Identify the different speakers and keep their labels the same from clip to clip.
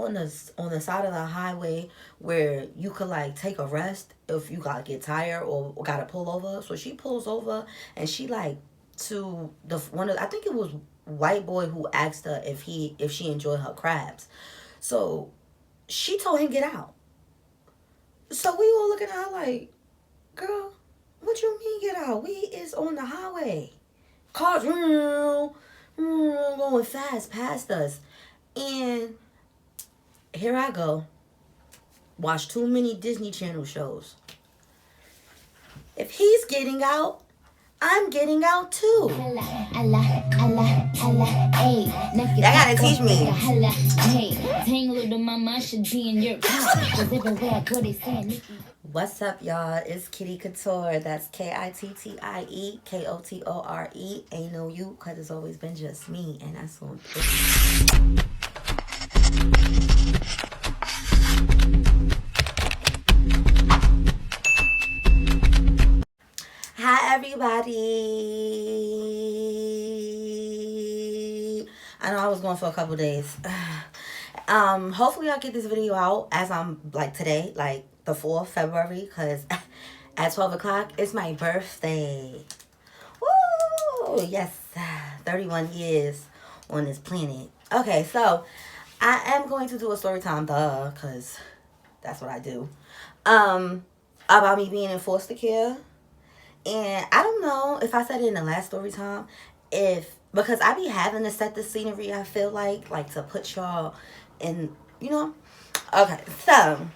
Speaker 1: on the side of the highway where you could like take a rest if you gotta get tired or gotta pull over. So she pulls over and she like to the one of I think it was white boy who asked her if she enjoyed her crabs. So she told him get out. So we all looking at her like, girl, what you mean get out? We is on the highway. Cars going fast past us. And here I go. Watch too many Disney Channel shows. If he's getting out, I'm getting out too. Y'all gotta teach me. What's up, y'all? It's Kitty Couture. That's Kittie Kotore. Ain't no you, because it's always been just me, and that's on Hi, everybody. I know I was going for a couple days. Hopefully I'll get this video out as I'm like today, like the 4th February, because at 12 o'clock it's my birthday. Woo! Yes, 31 years on this planet. Okay, so I am going to do a story time, because that's what I do. About me being in foster care. And I don't know if I said it in the last story time, because I be having to set the scenery, I feel like to put y'all in, you know. Okay, so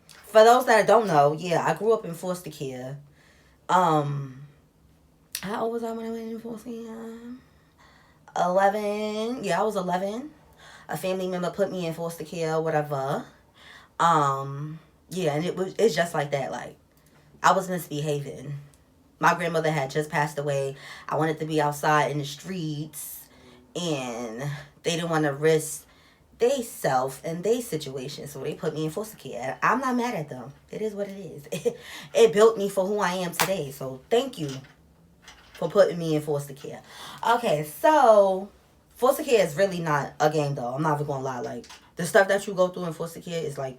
Speaker 1: for those that don't know, yeah, I grew up in foster care. How old was I when I went in foster care? 11. Yeah, I was 11. A family member put me in foster care, whatever. Yeah, and it's just like that. Like, I was misbehaving. My grandmother had just passed away. I wanted to be outside in the streets, and they didn't want to risk they self and they situation, so they put me in foster care. I'm not mad at them. It is what it is. It built me for who I am today, so thank you for putting me in foster care. Okay, so foster care is really not a game, though. I'm not even gonna lie. Like, the stuff that you go through in foster care is like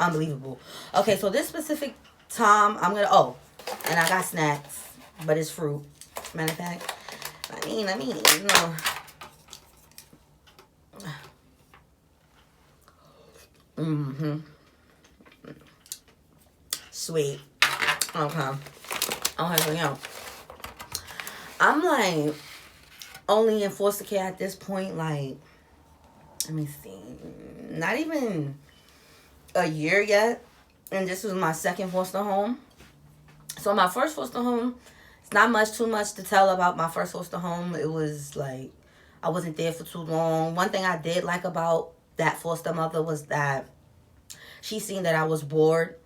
Speaker 1: unbelievable. Okay, so this specific time, I'm gonna and I got snacks, but it's fruit. Matter of fact, let me, you know. Sweet. Okay. Okay, so yeah. I'm like only in foster care at this point, like, let me see. Not even a year yet. And this was my second foster home. So my first foster home, it's not too much to tell about my first foster home. It was like, I wasn't there for too long. One thing I did like about that foster mother was that she seen that I was bored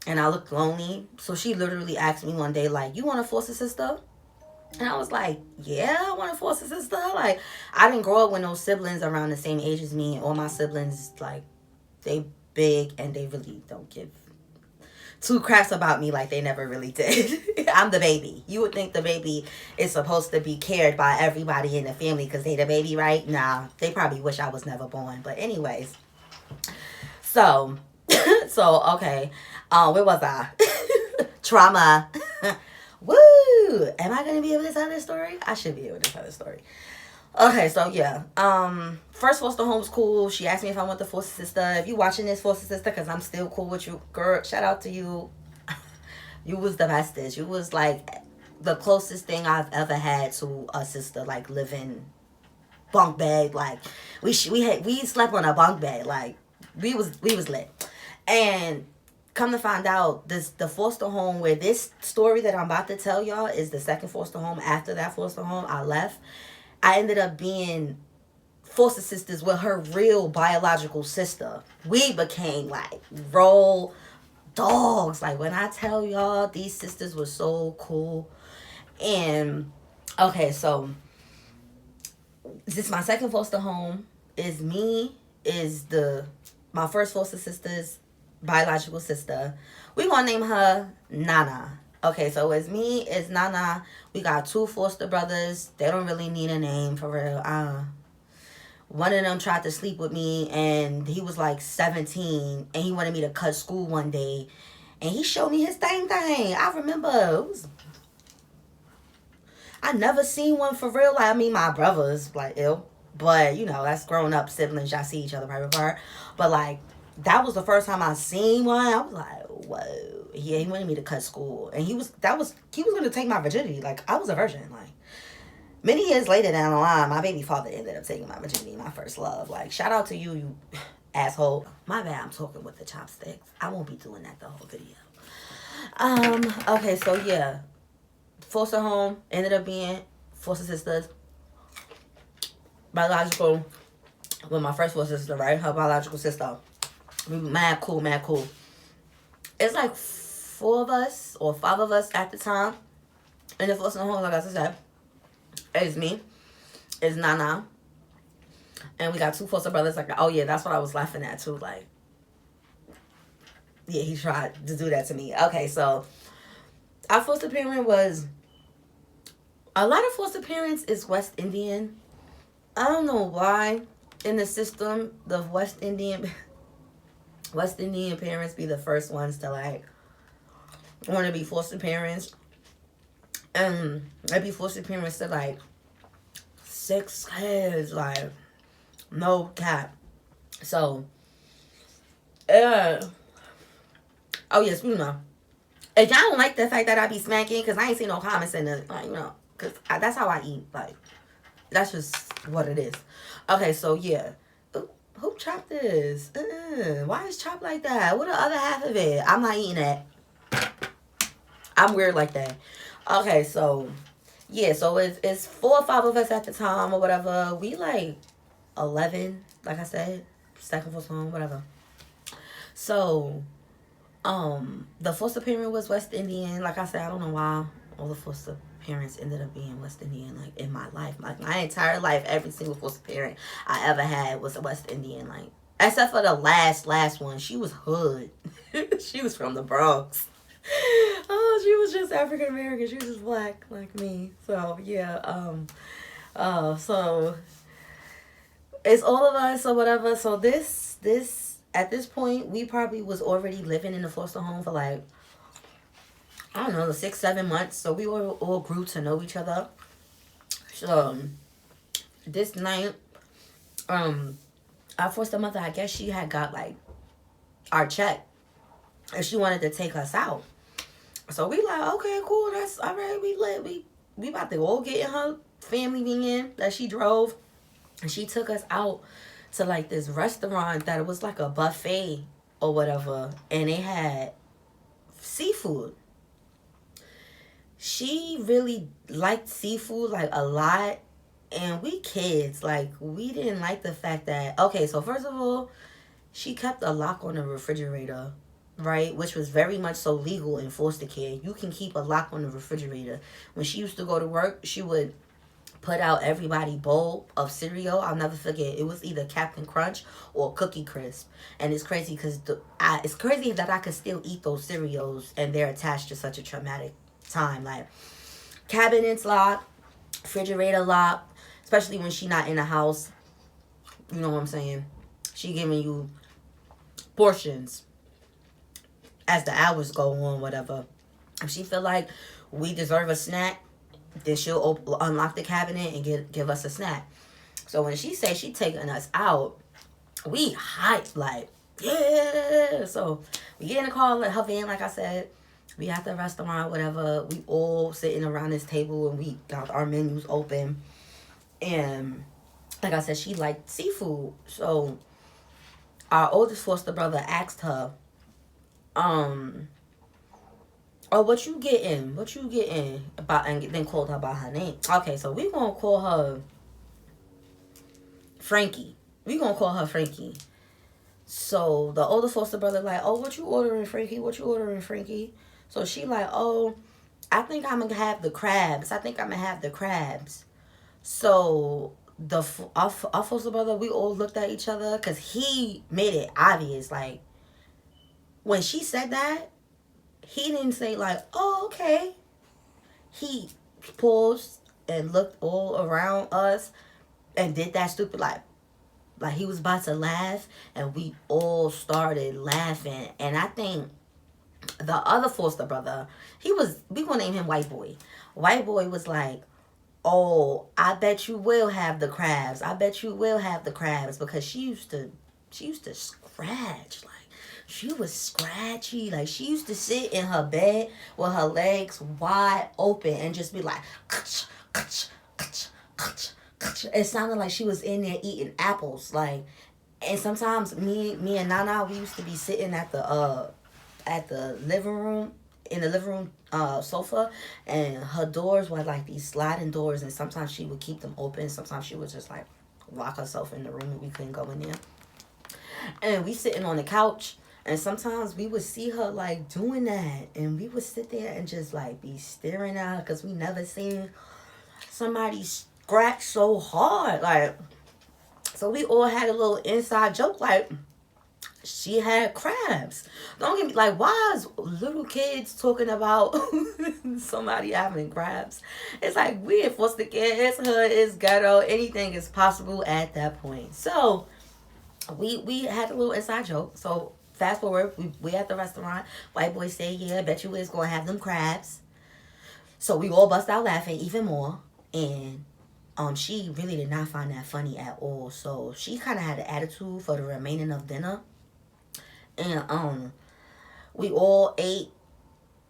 Speaker 1: and I looked lonely. So she literally asked me one day, like, you want a foster sister? And I was like, yeah, I want a foster sister. Like, I didn't grow up with no siblings around the same age as me. All my siblings, like, they big and they really don't give two craps about me, like they never really did. I'm the baby. You would think the baby is supposed to be cared by everybody in the family because they the baby, right? Nah, they probably wish I was never born. But anyways, so, okay. Where was I? Trauma. Woo! Am I going to be able to tell this story? I should be able to tell this story. Okay, so yeah. First foster home was cool. She asked me if I want the foster sister. If you watching this, foster sister, because I'm still cool with you, girl, shout out to you. You was the bestest. You was like the closest thing I've ever had to a sister, like living bunk bed. Like we slept on a bunk bed. Like we was lit. And come to find out, the foster home where this story that I'm about to tell y'all is the second foster home. After that foster home, I left. I ended up being foster sisters with her real biological sister. We became like roll dogs. Like, when I tell y'all, these sisters were so cool. And okay, so this is my second foster home. Is me, is my first foster sister's biological sister. We gonna name her Nana. Okay, so it's me, it's Nana. We got two foster brothers. They don't really need a name for real. One of them tried to sleep with me, and he was like 17, and he wanted me to cut school one day, and he showed me his thing. I remember it was, I never seen one for real. Like, I mean, my brothers like ill, but you know that's grown up siblings. Y'all see each other private part, but like that was the first time I seen one. I was like, whoa. Yeah, he wanted me to cut school, and he was gonna take my virginity. Like I was a virgin. Like many years later down the line, my baby father ended up taking my virginity, my first love. Like shout out to you, you asshole. My bad. I'm talking with the chopsticks. I won't be doing that the whole video. Okay, so yeah, foster home ended up being foster sisters. Biological with my first foster sister, right? Her biological sister. We mad cool, mad cool. It's like 4 of us or 5 of us at the time in the foster home. Like I said, it's me, it's Nana, and we got 2 foster brothers. Like, oh yeah, that's what I was laughing at too. Like, yeah, he tried to do that to me. Okay, so our foster parent was, a lot of foster parents is West Indian. I don't know why in the system the West Indian parents be the first ones to like want to be foster parents, and they be foster parents to like 6 kids, like no cap. So, oh yes, you know. If y'all don't like the fact that I be smacking, because I ain't seen no comments in the, like, you know, because that's how I eat. Like, that's just what it is. Okay, so yeah. Who chopped this? Why is chopped like that? What the other half of it? I'm not eating that. I'm weird like that. Okay, so yeah, so it's 4 or 5 of us at the time or whatever. We like 11, like I said, second foster home, whatever. So, the foster parent was West Indian. Like I said, I don't know why all the foster parents ended up being West Indian. Like in my life, like my entire life, every single foster parent I ever had was a West Indian. Like except for the last one, she was hood. She was from the Bronx. Oh, she was just African American. She was just black like me. So yeah, so it's all of us or whatever. So this at this point, we probably was already living in the foster home for like, I don't know, 6-7 months. So we all grew to know each other. So this night, our foster mother, I guess she had got like our check, and she wanted to take us out. So we like, okay, cool, that's all right. We about to all get in her family van that she drove, and she took us out to like this restaurant that it was like a buffet or whatever, and they had seafood. She really liked seafood like a lot, and we kids, like, we didn't like the fact that, okay, so first of all, she kept a lock on the refrigerator, right? Which was very much so legal in foster care. You can keep a lock on the refrigerator. When she used to go to work, she would put out everybody bowl of cereal. I'll never forget. It was either Captain Crunch or Cookie Crisp. And it's crazy because it's crazy that I could still eat those cereals and they're attached to such a traumatic time. Like, cabinets locked, refrigerator locked, especially when she not in the house. You know what I'm saying? She giving you portions as the hours go on, whatever. If she feel like we deserve a snack, then she'll unlock the cabinet and give us a snack. So when she said she taking us out, we hyped, like, yeah. So we get in the car, like her van, like I said. We at the restaurant, whatever. We all sitting around this table and we got our menus open. And like I said, she liked seafood. So our oldest foster brother asked her, oh, what you getting? What you getting? About, and then called her by her name. Okay, so we gonna call her Frankie. We gonna call her Frankie. So the older foster brother like, oh, what you ordering, Frankie? What you ordering, Frankie? So she like, oh, I think I'm gonna have the crabs. So our foster brother, we all looked at each other because he made it obvious. Like, when she said that, he didn't say like, oh, okay. He paused and looked all around us and did that stupid like, Like he was about to laugh, and we all started laughing. And I think the other foster brother, we gonna name him White Boy. White Boy was like, "Oh, I bet you will have the crabs. I bet you will have the crabs," because she used to scratch. Like she was scratchy. Like she used to sit in her bed with her legs wide open and just be like, "Kutch, kutch, kutch, kutch, kutch." It sounded like she was in there eating apples. Like, and sometimes me and Nana, we used to be sitting at the living room, in the living room sofa, and her doors were like these sliding doors, and sometimes she would keep them open, sometimes she would just like lock herself in the room and we couldn't go in there. And we sitting on the couch, and sometimes we would see her like doing that, and we would sit there and just like be staring at her because we never seen somebody scratch so hard. Like, so we all had a little inside joke, like she had crabs. Don't get me like, why is little kids talking about somebody having crabs? It's like we in foster care, it's hood, it's ghetto, anything is possible at that point. So we had a little inside joke. So fast forward, we at the restaurant. White boy say, "Yeah, I bet you is gonna have them crabs." So we all bust out laughing even more, and she really did not find that funny at all. So she kind of had an attitude for the remaining of dinner, and we all ate.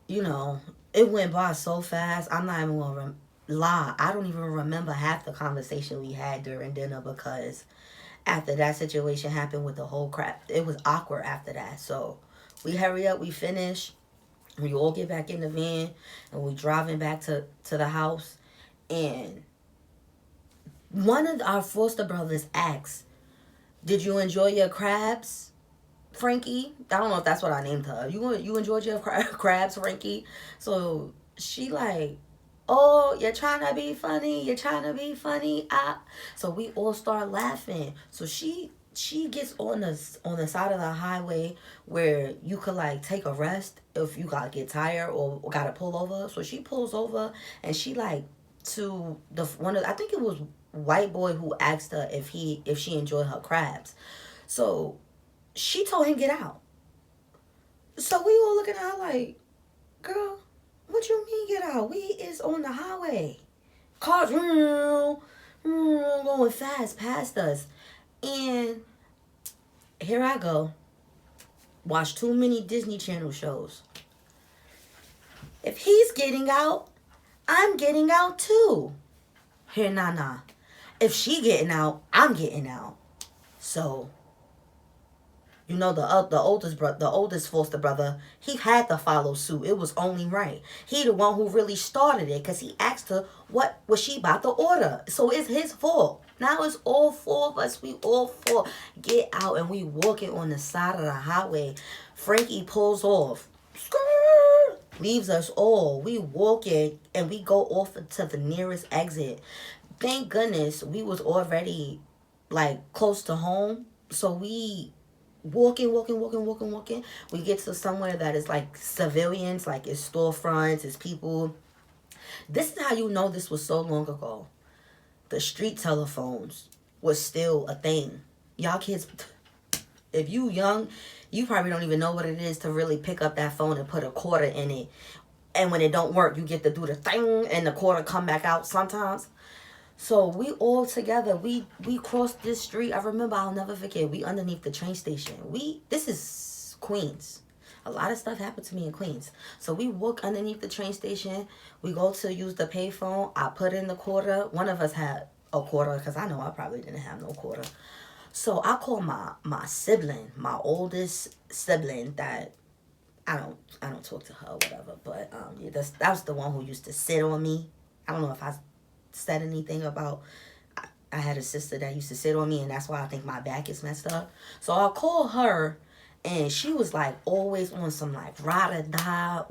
Speaker 1: You know, it went by so fast. I'm not even gonna lie. I don't even remember half the conversation we had during dinner because after that situation happened with the whole crap, it was awkward after that. So we hurry up, we finish, we all get back in the van, and we driving back to the house. And one of our foster brothers asked, "Did you enjoy your crabs, Frankie?" I don't know if that's what I named her. You enjoyed your crabs, Frankie? So she like, "Oh, you're trying to be funny. You're trying to be funny." So we all start laughing. So she gets on the side of the highway where you could like take a rest if you gotta get tired or gotta pull over. So she pulls over, and she like, to the one of, I think it was White Boy who asked her if she enjoyed her crabs. So she told him get out. So we all looking at her like, "Girl, what you mean get out? We is on the highway. Cars going fast past us." And here I go. Watch too many Disney Channel shows. If he's getting out, I'm getting out too. Here, nah. If she getting out, I'm getting out. So the oldest foster brother, he had to follow suit. It was only right. He the one who really started it because he asked her what was she about to order. So it's his fault. Now it's all four of us. We all four get out, and we walking on the side of the highway. Frankie pulls off. Skirt, leaves us all. We walking, and we go off to the nearest exit. Thank goodness we was already like close to home. So we walking. We get to somewhere that is like civilians, like it's storefronts, it's people. This is how you know this was so long ago. The street telephones was still a thing. Y'all kids, if you young, you probably don't even know what it is to really pick up that phone and put a quarter in it. And when it don't work, you get to do the thing and the quarter come back out sometimes. So we all together, we crossed this street. I remember, I'll never forget. We underneath the train station. This is Queens. A lot of stuff happened to me in Queens. So we walk underneath the train station. We go to use the payphone. I put in the quarter. One of us had a quarter because I know I probably didn't have no quarter. So I call my sibling, my oldest sibling that I don't talk to her or whatever. But yeah, that was the one who used to sit on me. I don't know if I said anything about, I had a sister that used to sit on me, and that's why I think my back is messed up. So I'll call her, and she was like always on some like ride or die,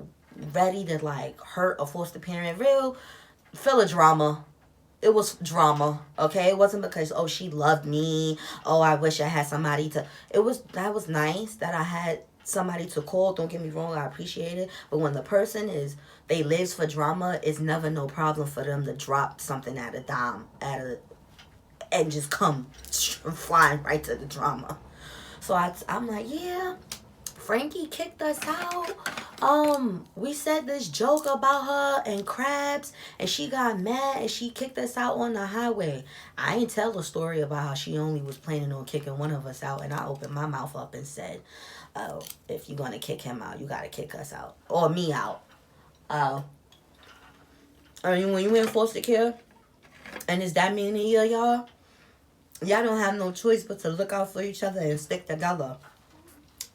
Speaker 1: ready to like hurt a foster parent, real full of drama. It was drama, okay? It wasn't because, oh, she loved me, oh, I wish I had somebody to, that was nice that I had somebody to call. Don't get me wrong, I appreciate it. But when the person they lives for drama, it's never no problem for them to drop something at a dime, and just come flying right to the drama. So I'm like, yeah, Frankie kicked us out. We said this joke about her and crabs, and she got mad and she kicked us out on the highway. I ain't tell the story about how she only was planning on kicking one of us out, and I opened my mouth up and said, "Oh, if you're gonna kick him out, you gotta kick us out or me out." Uh, I mean, when you in foster care, and it's that many of y'all don't have no choice but to look out for each other and stick together.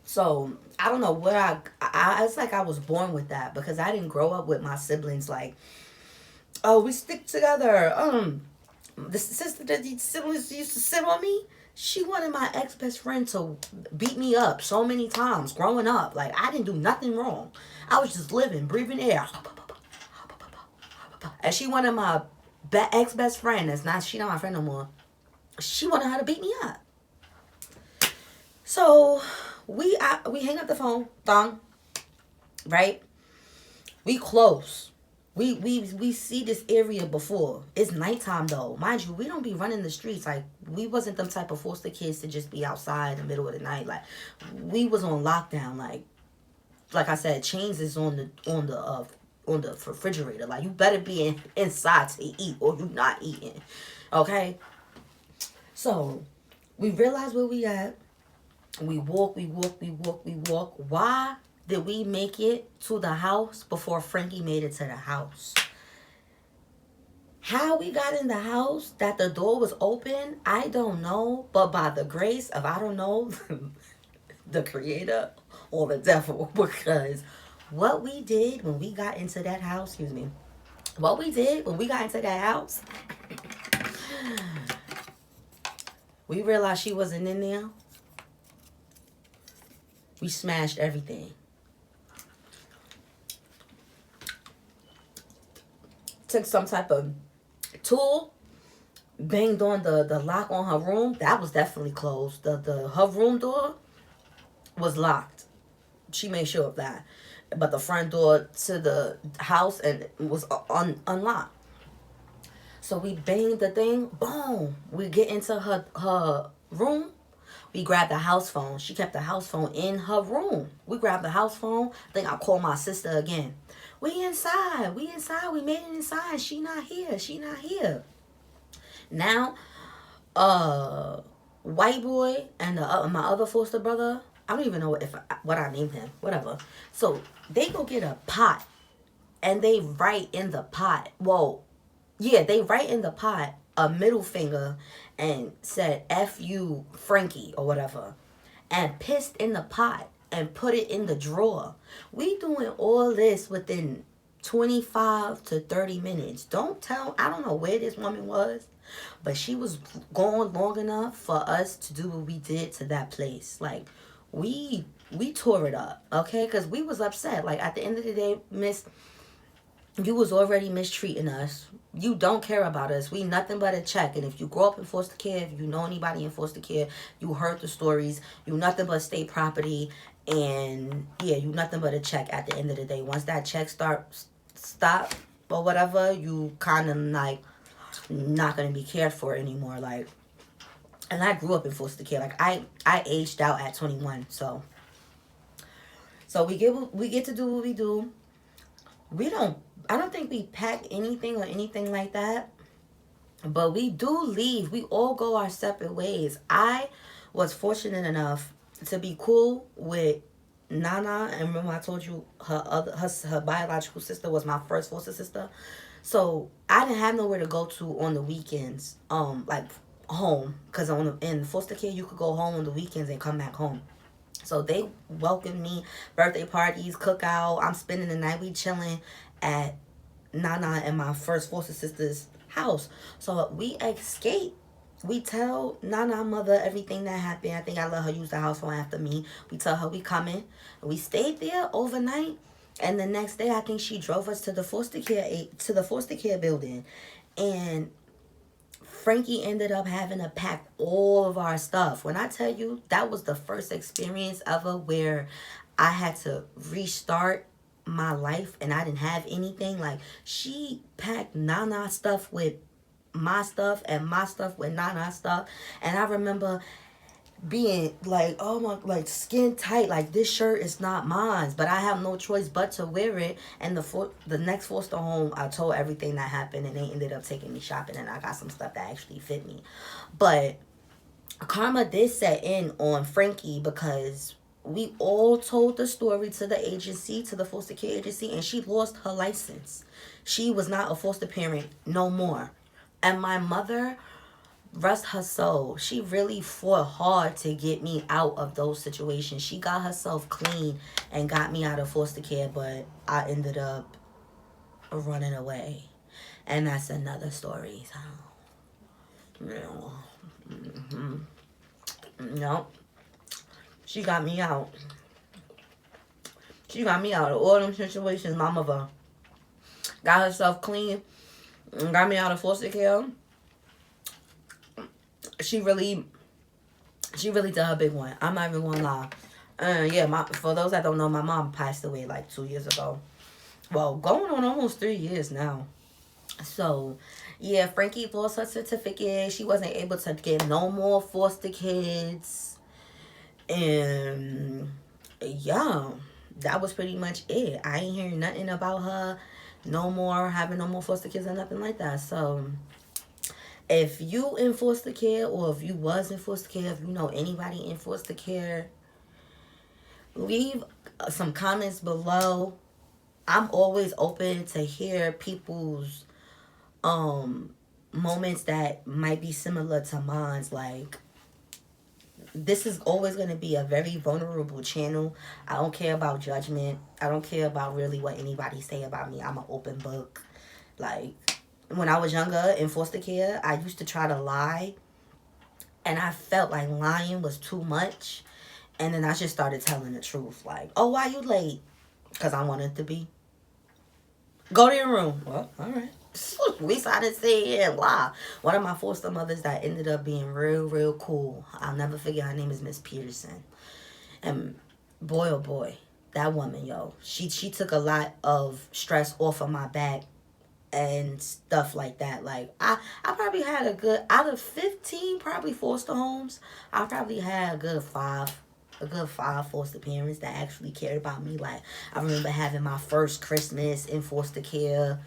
Speaker 1: So I don't know where it's like I was born with that because I didn't grow up with my siblings like, oh, we stick together. The sister that the siblings used to sit on me, she wanted my ex best friend to beat me up so many times growing up. Like I didn't do nothing wrong. I was just living, breathing air. And she wanted my ex best friend. She not my friend no more. She wanted her to beat me up. So we hang up the phone, thong, right? We close. We see this area before. It's nighttime though. Mind you, we don't be running the streets. Like we wasn't them type of foster kids to just be outside in the middle of the night. Like we was on lockdown. Like I said, chains is on the refrigerator. Like you better be inside to eat or you not eating. Okay? So we realize where we at. We walk. Why did we make it to the house before Frankie made it to the house? How we got in the house, that the door was open, I don't know. But by the grace of, I don't know, the creator or the devil. Because what we did when we got into that house, what we did when we got into that house, we realized she wasn't in there. We smashed everything. Took some type of tool, banged on the lock on her room. That was definitely closed. Her room door was locked. She made sure of that. But the front door to the house and was unlocked. So we banged the thing. Boom. We get into her room. We grabbed the house phone. She kept the house phone in her room. We grabbed the house phone. I think I called my sister again. We inside. We made it inside. She not here. Now, white boy and my other foster brother, I don't even know what I named him. Whatever. So they go get a pot. And they write in the pot. Well, yeah, they write in the pot a middle finger and said F you Frankie or whatever, and pissed in the pot and put it in the drawer. We doing all this within 25 to 30 minutes. I don't know where this woman was, but she was gone long enough for us to do what we did to that place. Like we tore it up, okay? Because we was upset. Like at the end of the day, miss, you was already mistreating us. You don't care about us. We nothing but a check. And if you grow up in foster care, if you know anybody in foster care, you heard the stories. You nothing but state property. And yeah, you nothing but a check at the end of the day. Once that check stop or whatever, you kind of like not going to be cared for anymore. Like, and I grew up in foster care. Like I aged out at 21. So we get to do what we do. I don't think we pack anything or anything like that. But we do leave. We all go our separate ways. I was fortunate enough to be cool with Nana. And remember I told you her biological sister was my first foster sister. So I didn't have nowhere to go to on the weekends. Like home. Because in foster care you could go home on the weekends and come back home. So they welcomed me, birthday parties, cookout. I'm spending the night. We chilling at Nana and my first foster sister's house. So we escape. We tell Nana mother everything that happened. I think I let her use the house phone after me. We tell her we coming. We stayed there overnight. And the next day, I think she drove us to the foster care building. And Frankie ended up having to pack all of our stuff. When I tell you, that was the first experience ever where I had to restart my life and I didn't have anything. Like, she packed Nana stuff with my stuff and my stuff with Nana stuff. And I remember being like, oh my, like skin tight, like this shirt is not mine, but I have no choice but to wear it. And the next foster home, I told everything that happened, and they ended up taking me shopping, and I got some stuff that actually fit me. But karma did set in on Frankie because we all told the story to the agency, to the foster care agency, and she lost her license. She was not a foster parent no more. And my mother, rest her soul, she really fought hard to get me out of those situations. She got herself clean and got me out of foster care, but I ended up running away. And that's another story. So, no, she got me out. She got me out of all them situations. My mother got herself clean and got me out of foster care. She really did her big one. I'm not even gonna lie. Yeah, for those that don't know, my mom passed away like 2 years ago. Well, going on almost 3 years now. So, yeah, Frankie lost her certificate. She wasn't able to get no more foster kids. And, yeah, that was pretty much it. I ain't hearing nothing about her no more, having no more foster kids or nothing like that. So, if you in foster care, or if you was in foster care, if you know anybody in foster care, leave some comments below. I'm always open to hear people's moments that might be similar to mine's. Like, this is always going to be a very vulnerable channel. I don't care about judgment. I don't care about really what anybody say about me. I'm an open book. Like, when I was younger in foster care, I used to try to lie, and I felt like lying was too much. And then I just started telling the truth. Like, oh, why you late? Because I wanted to be. Go to your room. Well, all right. At least I didn't sit here and lie. One of my foster mothers that ended up being real cool. I'll never forget, her name is Miss Peterson. And boy, oh boy, that woman, yo. She took a lot of stress off of my back and stuff like that. Like, I probably had a good, out of 15 probably foster homes, I probably had a good five foster parents that actually cared about me. Like, I remember having my first Christmas in foster care,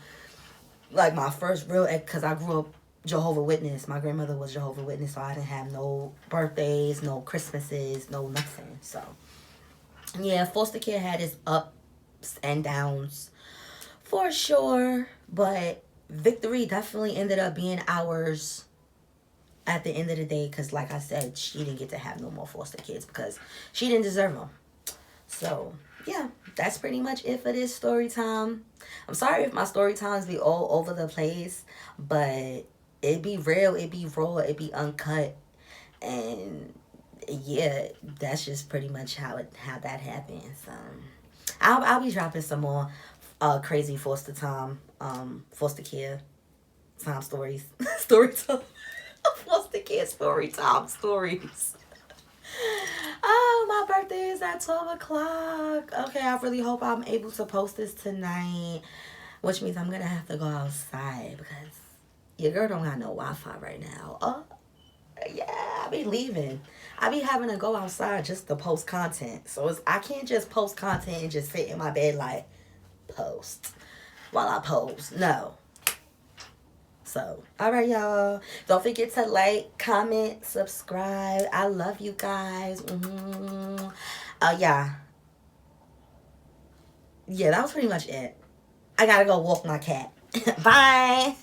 Speaker 1: like my first real, because I grew up Jehovah's Witness. My grandmother was Jehovah's Witness, so I didn't have no birthdays, no Christmases, no nothing. So, yeah, foster care had its ups and downs for sure, but victory definitely ended up being ours at the end of the day, because like I said, she didn't get to have no more foster kids because she didn't deserve them. So, yeah, that's pretty much it for this story time. I'm sorry if my story times be all over the place, but it be real, it be raw, it be uncut. And yeah, that's just pretty much how that happens. I'll be dropping some more crazy foster care time stories. Story time. Foster care story time stories. Oh, my birthday is at 12 o'clock. Okay, I really hope I'm able to post this tonight, which means I'm going to have to go outside because your girl don't got no Wi-Fi right now. Oh, yeah, I be leaving. I be having to go outside just to post content. So I can't just post content and just sit in my bed like, post while I pose. No. So, all right, y'all. Don't forget to like, comment, subscribe. I love you guys. Yeah. Yeah, that was pretty much it. I gotta go walk my cat. Bye.